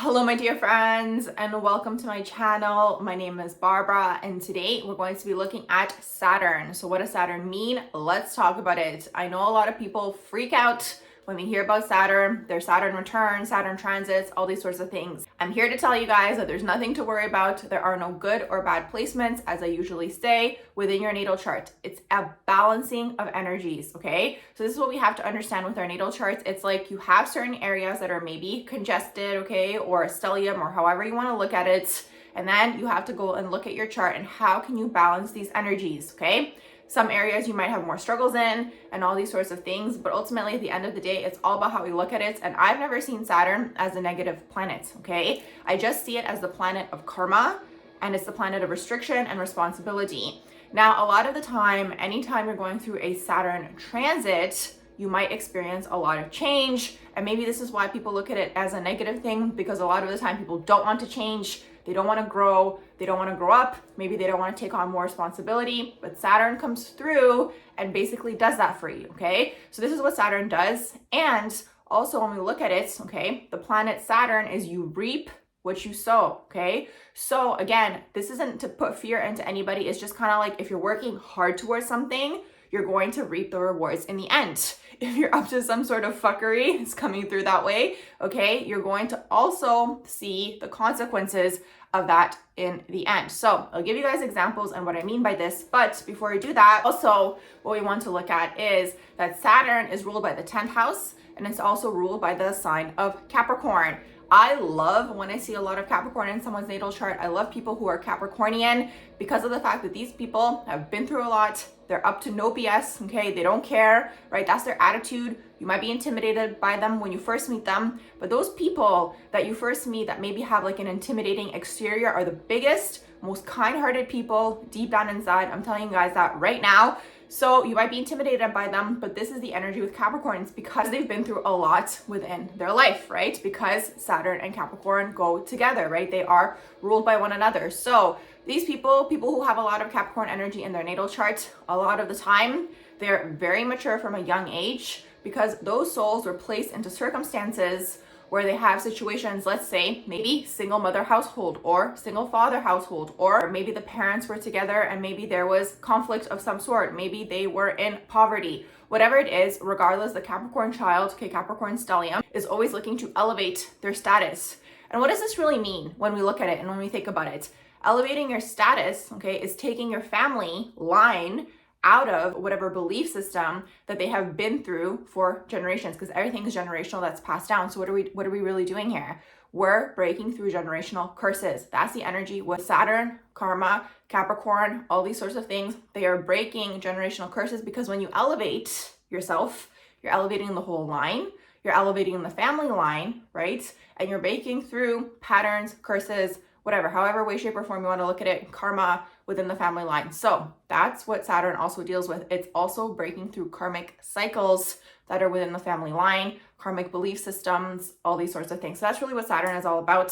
Hello my dear friends and welcome to my channel. My name is Barbara and today we're going to be looking at Saturn. So what does Saturn mean? Let's talk about it. I know a lot of people freak out when we hear about Saturn, their Saturn return, Saturn transits, all these sorts of things. I'm here to tell you guys that there's nothing to worry about. There are no good or bad placements, as I usually say, within your natal chart. It's a balancing of energies, okay? So this is what we have to understand with our natal charts. It's like you have certain areas that are maybe congested, okay, or stellium, or however you want to look at it. And then you have to go and look at your chart and how can you balance these energies, okay? Some areas you might have more struggles in and all these sorts of things, but ultimately at the end of the day, it's all about how we look at it. And I've never seen Saturn as a negative planet, okay? I just see it as the planet of karma, and it's the planet of restriction and responsibility. Now, a lot of the time, anytime you're going through a Saturn transit, you might experience a lot of change. And maybe this is why people look at it as a negative thing, because a lot of the time people don't want to change. They don't want to grow. They don't want to grow up. Maybe they don't want to take on more responsibility, but Saturn comes through and basically does that for you, okay? So this is what Saturn does. And also when we look at it, okay, the planet Saturn is you reap what you sow, okay? So again, this isn't to put fear into anybody. It's just kind of like if you're working hard towards something, you're going to reap the rewards in the end. If you're up to some sort of fuckery, it's coming through that way, okay? You're going to also see the consequences of that in the end. So I'll give you guys examples and what I mean by this. But before I do that, also what we want to look at is that Saturn is ruled by the 10th house, and it's also ruled by the sign of Capricorn. I love when I see a lot of Capricorn in someone's natal chart. I love people who are Capricornian because of the fact that these people have been through a lot. They're up to no BS, okay? They don't care, right? That's their attitude. You might be intimidated by them when you first meet them, but those people that you first meet that maybe have like an intimidating exterior are the biggest, most kind-hearted people deep down inside. I'm telling you guys that right now. So you might be intimidated by them, but this is the energy with Capricorns because they've been through a lot within their life, right? Because Saturn and Capricorn go together, right? They are ruled by one another. So these people who have a lot of Capricorn energy in their natal chart, a lot of the time, they're very mature from a young age because those souls were placed into circumstances where they have situations, let's say maybe single mother household or single father household, or maybe the parents were together and maybe there was conflict of some sort. Maybe they were in poverty. Whatever it is, regardless, the Capricorn child, okay, Capricorn stellium, is always looking to elevate their status. And what does this really mean when we look at it and when we think about it? Elevating your status, okay, is taking your family line out of whatever belief system that they have been through for generations, because everything is generational that's passed down. So what are we really doing here? We're breaking through generational curses. That's the energy with Saturn, karma, Capricorn, all these sorts of things. They are breaking generational curses because when you elevate yourself, you're elevating the whole line. You're elevating the family line, right? And you're breaking through patterns, curses, whatever, however way, shape, or form you want to look at it, karma within the family line. So that's what Saturn also deals with. It's also breaking through karmic cycles that are within the family line, karmic belief systems, all these sorts of things. So that's really what Saturn is all about.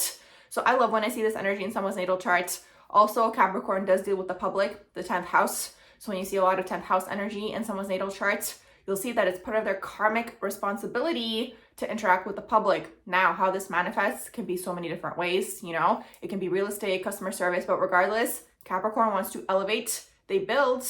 So I love when I see this energy in someone's natal chart. Also, Capricorn does deal with the public, the 10th house. So when you see a lot of 10th house energy in someone's natal chart, you'll see that it's part of their karmic responsibility to interact with the public. Now, how this manifests can be so many different ways, you know? It can be real estate, customer service, but regardless, Capricorn wants to elevate, they build,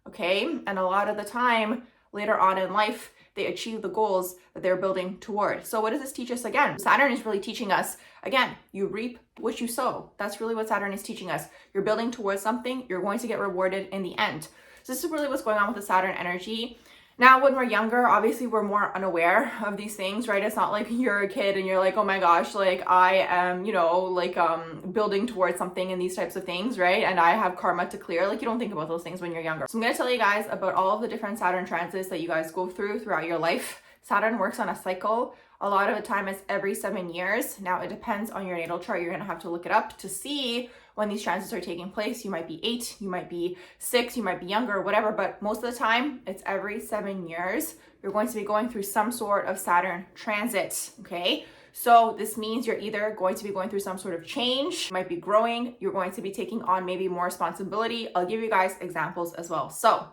okay? And a lot of the time, later on in life, they achieve the goals that they're building toward. So what does this teach us again? Saturn is really teaching us, again, you reap what you sow. That's really what Saturn is teaching us. You're building towards something, you're going to get rewarded in the end. So this is really what's going on with the Saturn energy. Now, when we're younger, obviously we're more unaware of these things, right? It's not like you're a kid and you're like, oh my gosh, like I am, building towards something and these types of things, right? And I have karma to clear. Like you don't think about those things when you're younger. So I'm going to tell you guys about all of the different Saturn transits that you guys go through throughout your life. Saturn works on a cycle. A lot of the time it's every 7 years. Now it depends on your natal chart. You're going to have to look it up to see when these transits are taking place. You might be 8, you might be 6, you might be younger, whatever, but most of the time it's every 7 years. You're going to be going through some sort of Saturn transit, okay? So this means you're either going to be going through some sort of change, you might be growing, you're going to be taking on maybe more responsibility. I'll give you guys examples as well. So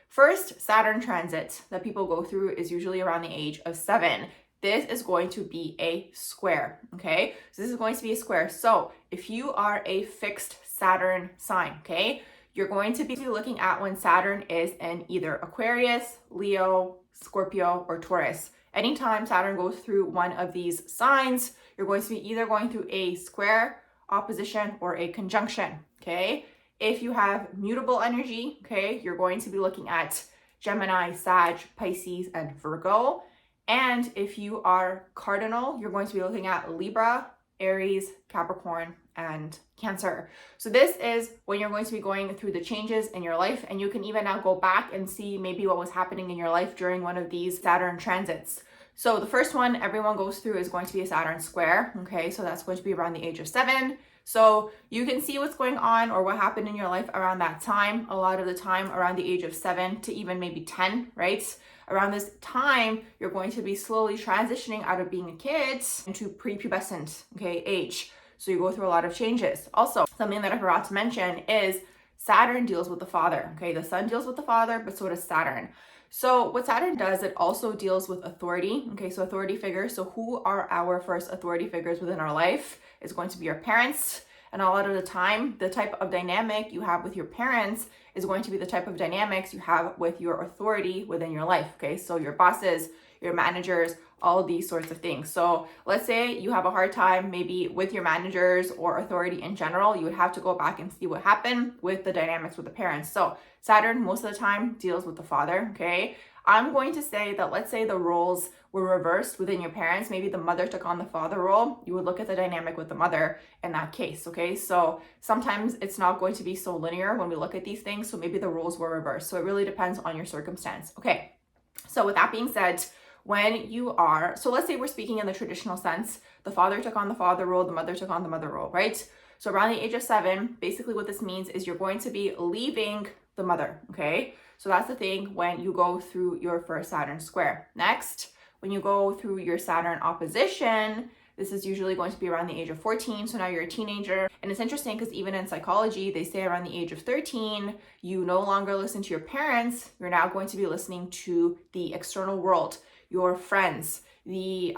first Saturn transit that people go through is usually around the age of 7. this is going to be a square, okay? So this is going to be a square. So if you are a fixed Saturn sign, okay, you're going to be looking at when Saturn is in either Aquarius, Leo, Scorpio, or Taurus. Anytime Saturn goes through one of these signs, you're going to be either going through a square, opposition, or a conjunction, okay? If you have mutable energy, okay, you're going to be looking at Gemini, Sag, Pisces, and Virgo. And if you are cardinal, you're going to be looking at Libra, Aries, Capricorn, and Cancer. So this is when you're going to be going through the changes in your life, and you can even now go back and see maybe what was happening in your life during one of these Saturn transits. So the first one everyone goes through is going to be a Saturn square, okay? So that's going to be around the age of 7. So you can see what's going on or what happened in your life around that time, a lot of the time around the age of 7 to even maybe 10, right? Around this time, you're going to be slowly transitioning out of being a kid into prepubescent, okay, age. So you go through a lot of changes. Also, something that I forgot to mention is Saturn deals with the father, okay? The sun deals with the father, but so does Saturn. So what Saturn does, it also deals with authority, okay? So authority figures. So who are our first authority figures within our life? Is going to be your parents. And a lot of the time, the type of dynamic you have with your parents is going to be the type of dynamics you have with your authority within your life, okay? So your bosses, your managers, all of these sorts of things. So let's say you have a hard time maybe with your managers or authority in general, you would have to go back and see what happened with the dynamics with the parents. So Saturn most of the time deals with the father, okay? I'm going to say that let's say the roles were reversed within your parents. Maybe the mother took on the father role. You would look at the dynamic with the mother in that case, okay? So sometimes it's not going to be so linear when we look at these things. So maybe the roles were reversed. So it really depends on your circumstance. Okay, so with that being said, when you are, so let's say we're speaking in the traditional sense, the father took on the father role, the mother took on the mother role, right? So around the age of 7, basically what this means is you're going to be leaving the mother, okay? So that's the thing when you go through your first Saturn square. Next, when you go through your Saturn opposition, this is usually going to be around the age of 14. So now you're a teenager. And it's interesting because even in psychology, they say around the age of 13, you no longer listen to your parents. You're now going to be listening to the external world, your friends, the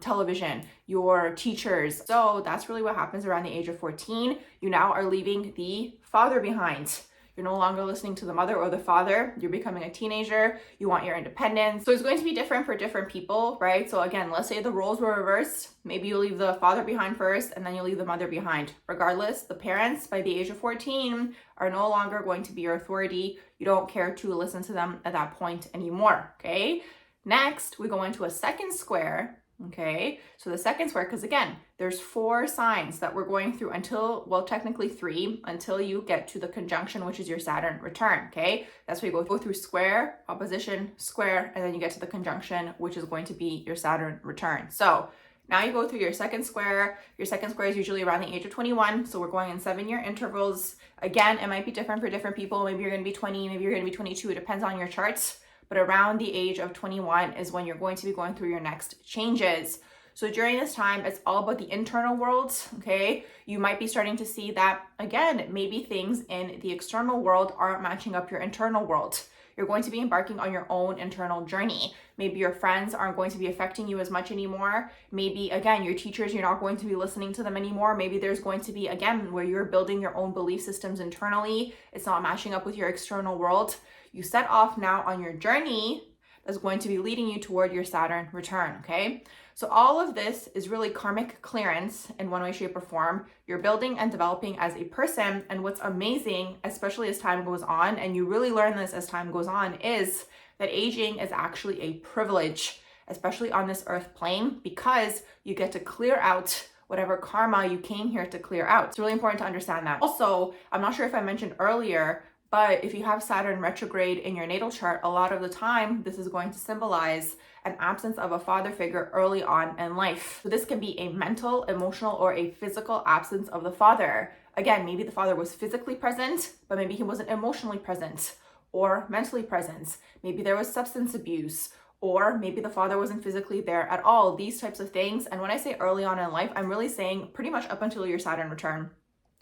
television, your teachers. So that's really what happens around the age of 14. You now are leaving the father behind. You're no longer listening to the mother or the father. You're becoming a teenager. You want your independence. So it's going to be different for different people, right? So again, let's say the roles were reversed. Maybe you leave the father behind first and then you leave the mother behind. Regardless, the parents by the age of 14 are no longer going to be your authority. You don't care to listen to them at that point anymore, okay? Next, we go into a second square. Okay, so the second square, because again, there's 4 signs that we're going through until, well, technically 3, until you get to the conjunction, which is your Saturn return, okay? That's where you go through square, opposition, square, and then you get to the conjunction, which is going to be your Saturn return. So now you go through your second square. Your second square is usually around the age of 21, so we're going in 7-year intervals. Again, it might be different for different people. Maybe you're going to be 20, maybe you're going to be 22. It depends on your charts. But around the age of 21 is when you're going to be going through your next changes. So during this time, it's all about the internal world, okay? You might be starting to see that, again, maybe things in the external world aren't matching up your internal world. You're going to be embarking on your own internal journey. Maybe your friends aren't going to be affecting you as much anymore. Maybe, again, your teachers, you're not going to be listening to them anymore. Maybe there's going to be, again, where you're building your own belief systems internally. It's not matching up with your external world. You set off now on your journey that's going to be leading you toward your Saturn return, okay? So all of this is really karmic clearance in one way, shape, or form. You're building and developing as a person. And what's amazing, especially as time goes on, and you really learn this as time goes on, is that aging is actually a privilege, especially on this earth plane, because you get to clear out whatever karma you came here to clear out. It's really important to understand that. Also, I'm not sure if I mentioned earlier, but if you have Saturn retrograde in your natal chart, a lot of the time, this is going to symbolize an absence of a father figure early on in life. So this can be a mental, emotional, or a physical absence of the father. Again, maybe the father was physically present, but maybe he wasn't emotionally present or mentally present. Maybe there was substance abuse, or maybe the father wasn't physically there at all. These types of things. And when I say early on in life, I'm really saying pretty much up until your Saturn return.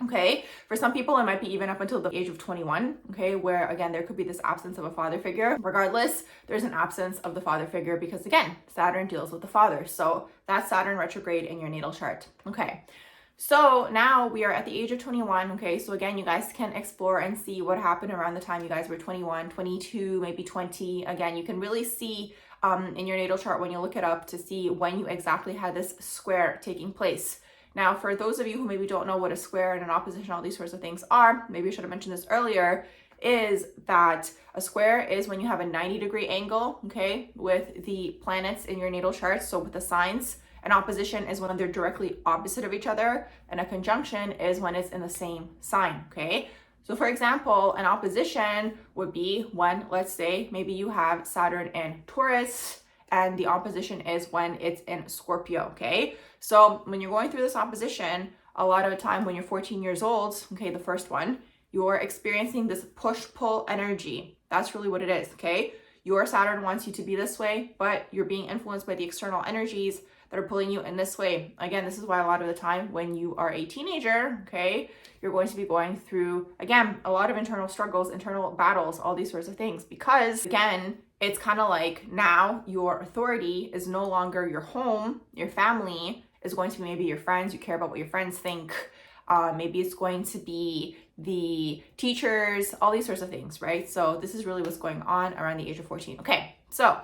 Okay, for some people, it might be even up until the age of 21, okay, where again, there could be this absence of a father figure. Regardless, there's an absence of the father figure because again, Saturn deals with the father. So that's Saturn retrograde in your natal chart. Okay, so now we are at the age of 21. Okay, so again, you guys can explore and see what happened around the time you guys were 21, 22, maybe 20. Again, you can really see in your natal chart when you look it up to see when you exactly had this square taking place. Now, for those of you who maybe don't know what a square and an opposition, all these sorts of things are, maybe I should have mentioned this earlier, is that a square is when you have a 90-degree angle, okay, with the planets in your natal chart, so with the signs. An opposition is when they're directly opposite of each other, and a conjunction is when it's in the same sign, okay? So for example, an opposition would be when, let's say, maybe you have Saturn in Taurus, and the opposition is when it's in Scorpio, okay? So when you're going through this opposition, a lot of the time when you're 14 years old, okay, the first one, you're experiencing this push-pull energy. That's really what it is, okay? Your Saturn wants you to be this way, but you're being influenced by the external energies that are pulling you in this way. Again, this is why a lot of the time when you are a teenager, okay, you're going to be going through, again, a lot of internal struggles, internal battles, all these sorts of things, because again, it's kind of like now your authority is no longer your home, your family is going to be maybe your friends, you care about what your friends think, maybe it's going to be the teachers, all these sorts of things, right? So this is really what's going on around the age of 14. Okay, so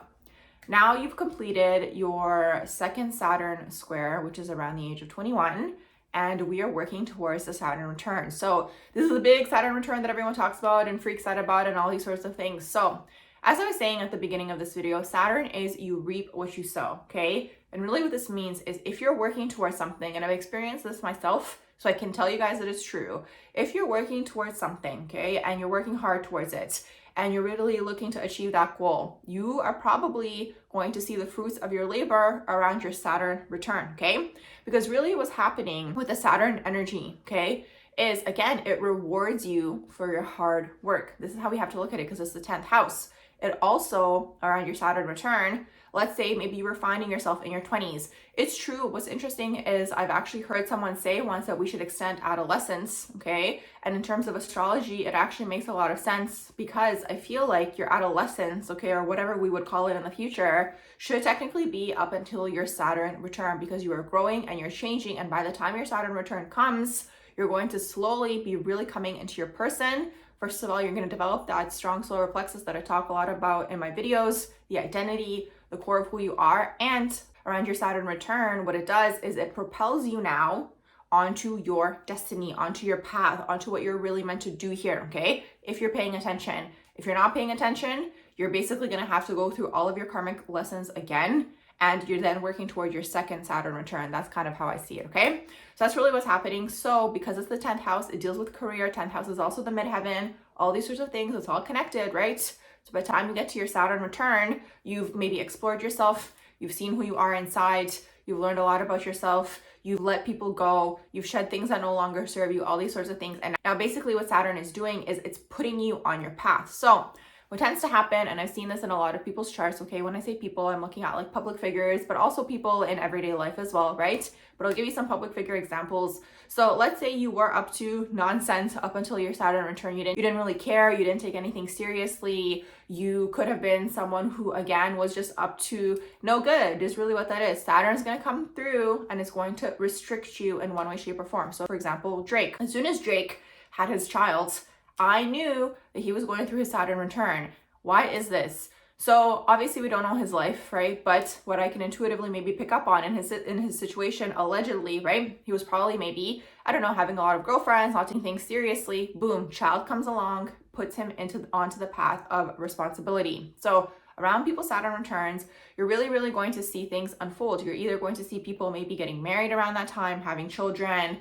now you've completed your second Saturn square, which is around the age of 21, and we are working towards the Saturn return. So this is the big Saturn return that everyone talks about and freaks out about and all these sorts of things. So as I was saying at the beginning of this video, Saturn is you reap what you sow, okay? And really what this means is if you're working towards something, and I've experienced this myself, so I can tell you guys that it's true. If you're working towards something, okay, and you're working hard towards it, and you're really looking to achieve that goal, you are probably going to see the fruits of your labor around your Saturn return, okay? Because really what's happening with the Saturn energy, okay, is again, it rewards you for your hard work. This is how we have to look at it because it's the 10th house. It also, around your Saturn return, let's say maybe you were finding yourself in your 20s. It's true. What's interesting is I've actually heard someone say once that we should extend adolescence, okay? And in terms of astrology, it actually makes a lot of sense because I feel like your adolescence, okay, or whatever we would call it in the future, should technically be up until your Saturn return because you are growing and you're changing. And by the time your Saturn return comes, you're going to slowly be really coming into your person. First of all, you're going to develop that strong solar plexus that I talk a lot about in my videos, the identity, the core of who you are. And around your Saturn return, what it does is it propels you now onto your destiny, onto your path, onto what you're really meant to do here, okay? If you're paying attention. If you're not paying attention, you're basically going to have to go through all of your karmic lessons again, and you're then working toward your second Saturn return. That's kind of how I see it, okay? So that's really what's happening. So because it's the 10th house, it deals with career. 10th house is also the midheaven, all these sorts of things. It's all connected, right? So by the time you get to your Saturn return, you've maybe explored yourself, you've seen who you are inside, you've learned a lot about yourself, you've let people go, you've shed things that no longer serve you, all these sorts of things. And now basically what Saturn is doing is it's putting you on your path. So what tends to happen, and I've seen this in a lot of people's charts, okay, when I say people, I'm looking at like public figures, but also people in everyday life as well, right? But I'll give you some public figure examples. So let's say you were up to nonsense up until your Saturn return. You didn't really care, you didn't take anything seriously. You could have been someone who, again, was just up to no good, is really what that is. Saturn's going to come through and it's going to restrict you in one way, shape, or form. So for example, Drake. As soon as Drake had his child, I knew that he was going through his Saturn return. Why is this? So obviously we don't know his life, right? But what I can intuitively maybe pick up on in his situation, allegedly, right? He was probably maybe, I don't know, having a lot of girlfriends, not taking things seriously. Boom, child comes along, puts him onto the path of responsibility. So around people's Saturn returns, you're really going to see things unfold. You're either going to see people maybe getting married around that time, having children.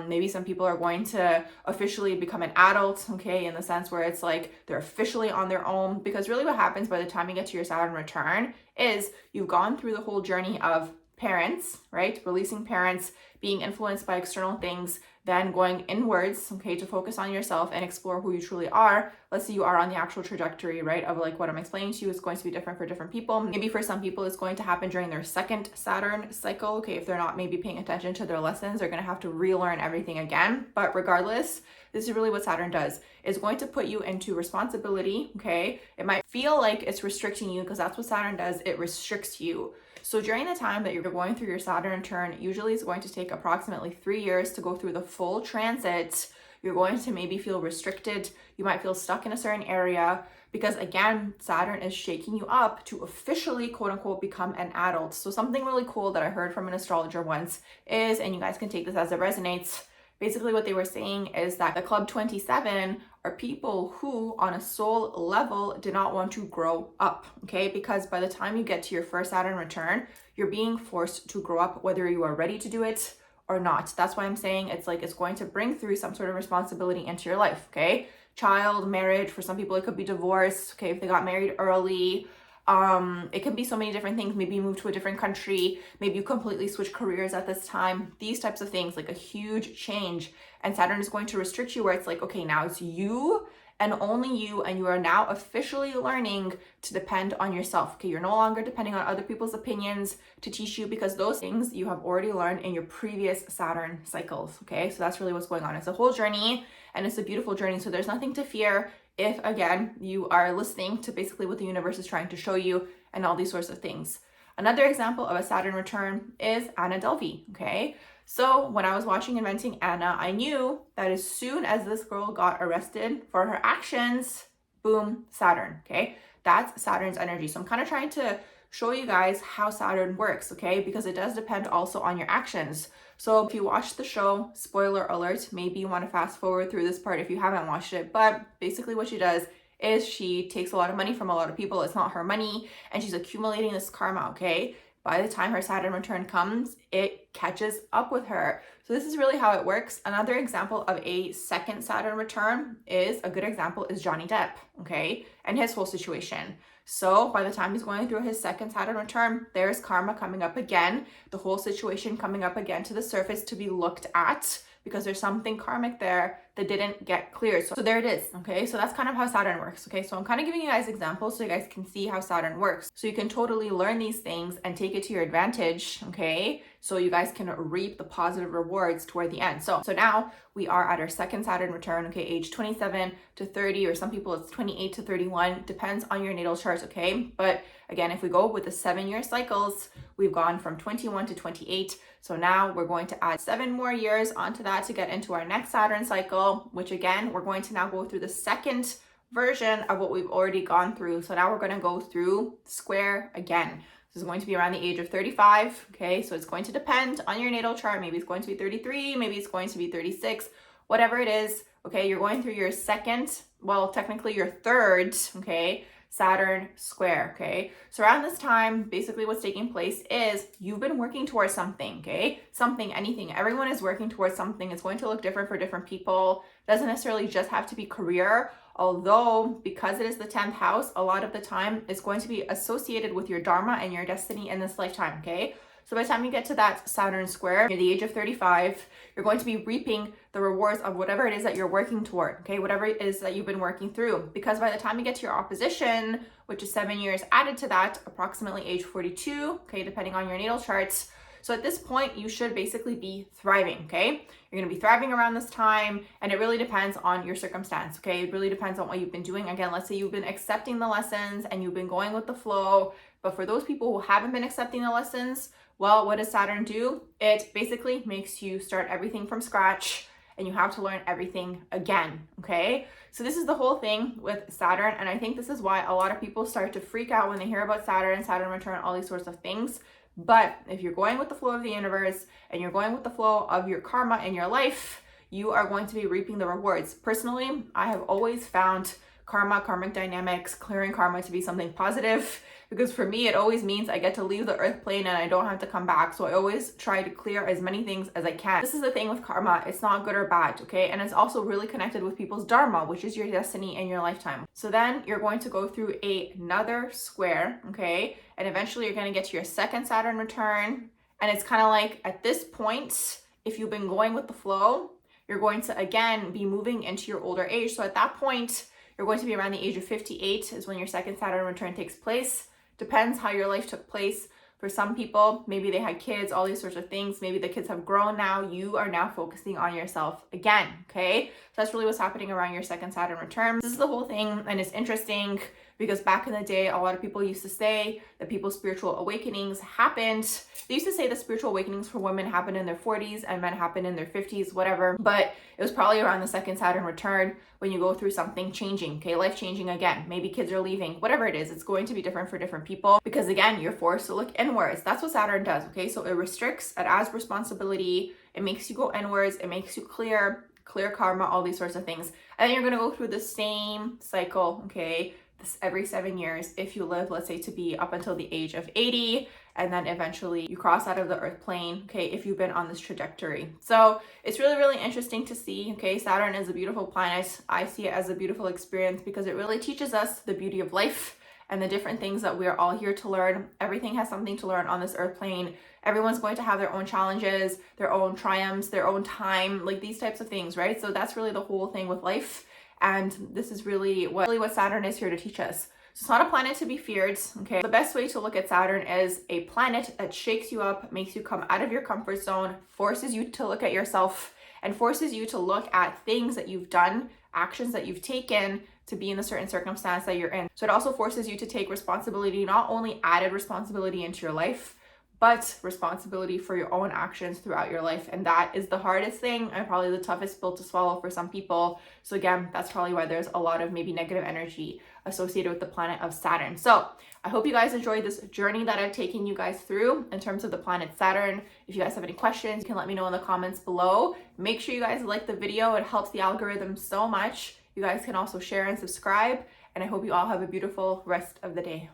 Maybe some people are going to officially become an adult, okay, in the sense where it's like they're officially on their own. Because really what happens by the time you get to your Saturn return is you've gone through the whole journey of parents, right? Releasing parents, being influenced by external things, then going inwards, okay, to focus on yourself and explore who you truly are. Let's say you are on the actual trajectory, right, of like what I'm explaining to you is going to be different for different people. Maybe for some people, it's going to happen during their second Saturn cycle, okay? If they're not maybe paying attention to their lessons, they're going to have to relearn everything again. But regardless, this is really what Saturn does. It's going to put you into responsibility, okay? It might feel like it's restricting you because that's what Saturn does. It restricts you. So during the time that you're going through your Saturn return, usually it's going to take approximately 3 years to go through the full transit. You're going to maybe feel restricted. You might feel stuck in a certain area because again, Saturn is shaking you up to officially, quote unquote, become an adult. So something really cool that I heard from an astrologer once is, and you guys can take this as it resonates, basically what they were saying is that the Club 27 are people who on a soul level did not want to grow up, okay? Because by the time you get to your first Saturn return, you're being forced to grow up whether you are ready to do it or not. That's why I'm saying it's like it's going to bring through some sort of responsibility into your life, okay? Child, marriage, for some people it could be divorce, okay, if they got married early. It can be so many different things. Maybe you move to a different country. Maybe you completely switch careers at this time. These types of things, like a huge change. And Saturn is going to restrict you where it's like, okay, now it's you and only you, and you are now officially learning to depend on yourself. Okay, you're no longer depending on other people's opinions to teach you because those things you have already learned in your previous Saturn cycles. Okay, so that's really what's going on. It's a whole journey and it's a beautiful journey. So there's nothing to fear if, again, you are listening to basically what the universe is trying to show you and all these sorts of things. Another example of a Saturn return is Anna Delvey, okay? So when I was watching Inventing Anna, I knew that as soon as this girl got arrested for her actions, boom, Saturn, okay? That's Saturn's energy. So I'm kind of trying to show you guys how Saturn works, okay? Because it does depend also on your actions. So if you watch the show, spoiler alert, maybe you want to fast forward through this part if you haven't watched it, but basically what she does is she takes a lot of money from a lot of people. It's not her money, and she's accumulating this karma, okay? By the time her Saturn return comes, it catches up with her. So this is really how it works. Another example of a second Saturn return is, a good example is Johnny Depp, okay? And his whole situation. So by the time he's going through his second Saturn return, there's karma coming up again, the whole situation coming up again to the surface to be looked at because there's something karmic there that didn't get cleared. So there it is, okay? So that's kind of how Saturn works, okay? So I'm kind of giving you guys examples so you guys can see how Saturn works. So you can totally learn these things and take it to your advantage, okay? So you guys can reap the positive rewards toward the end. So now we are at our second Saturn return, okay? Age 27 to 30, or some people it's 28 to 31, depends on your natal chart, okay? But again, if we go with the 7-year cycles, we've gone from 21 to 28. So now we're going to add 7 more years onto that to get into our next Saturn cycle, which again, we're going to now go through the second version of what we've already gone through. So now we're going to go through square again. This is going to be around the age of 35, okay? So it's going to depend on your natal chart. Maybe it's going to be 33, maybe it's going to be 36, whatever it is, okay? You're going through your second, well, technically your third, okay, Saturn square, okay? So around this time, basically what's taking place is you've been working towards something, okay? Something, anything. Everyone is working towards something. It's going to look different for different people. Doesn't necessarily just have to be career, although because it is the 10th house, a lot of the time it's going to be associated with your dharma and your destiny in this lifetime, okay? So by the time you get to that Saturn square, you're the age of 35, you're going to be reaping the rewards of whatever it is that you're working toward, okay? Whatever it is that you've been working through. Because by the time you get to your opposition, which is 7 years added to that, approximately age 42, okay, depending on your natal charts. So at this point, you should basically be thriving, okay? You're gonna be thriving around this time, and it really depends on your circumstance, okay? It really depends on what you've been doing. Again, let's say you've been accepting the lessons and you've been going with the flow, but for those people who haven't been accepting the lessons, well, what does Saturn do? It basically makes you start everything from scratch and you have to learn everything again, okay? So this is the whole thing with Saturn, and I think this is why a lot of people start to freak out when they hear about Saturn, Saturn return, all these sorts of things. But if you're going with the flow of the universe and you're going with the flow of your karma in your life, you are going to be reaping the rewards. Personally, I have always found karma, karmic dynamics, clearing karma to be something positive, because for me, it always means I get to leave the earth plane and I don't have to come back. So I always try to clear as many things as I can. This is the thing with karma. It's not good or bad, okay? And it's also really connected with people's dharma, which is your destiny in your lifetime. So then you're going to go through another square, okay? And eventually you're going to get to your second Saturn return. And it's kind of like at this point, if you've been going with the flow, you're going to again be moving into your older age. So at that point, you're going to be around the age of 58 is when your second Saturn return takes place. Depends how your life took place. For some people, maybe they had kids, all these sorts of things. Maybe the kids have grown now. You are now focusing on yourself again, okay? So that's really what's happening around your second Saturn return. This is the whole thing, and it's interesting because back in the day, a lot of people used to say that people's spiritual awakenings happened. They used to say that spiritual awakenings for women happened in their 40s and men happened in their 50s, whatever. But it was probably around the second Saturn return when you go through something changing, okay? Life changing again. Maybe kids are leaving, whatever it is. It's going to be different for different people because again, you're forced to look inwards. That's what Saturn does, okay? So it restricts, it adds responsibility. It makes you go inwards. It makes you clear karma, all these sorts of things. And then you're going to go through the same cycle, okay? This every 7 years if you live, let's say, to be up until the age of 80, and then eventually you cross out of the earth plane, okay, if you've been on this trajectory. So it's really, really interesting to see, okay? Saturn is a beautiful planet. I see it as a beautiful experience because it really teaches us the beauty of life and the different things that we are all here to learn. Everything has something to learn on this earth plane. Everyone's going to have their own challenges, their own triumphs, their own time, like these types of things, right? So that's really the whole thing with life. And this is really what Saturn is here to teach us. So it's not a planet to be feared, okay? The best way to look at Saturn is a planet that shakes you up, makes you come out of your comfort zone, forces you to look at yourself, and forces you to look at things that you've done, actions that you've taken to be in a certain circumstance that you're in. So it also forces you to take responsibility, not only added responsibility into your life, but responsibility for your own actions throughout your life. And that is the hardest thing and probably the toughest pill to swallow for some people. So again, that's probably why there's a lot of maybe negative energy associated with the planet of Saturn. So I hope you guys enjoyed this journey that I've taken you guys through in terms of the planet Saturn. If you guys have any questions, you can let me know in the comments below. Make sure you guys like the video. It helps the algorithm so much. You guys can also share and subscribe. And I hope you all have a beautiful rest of the day.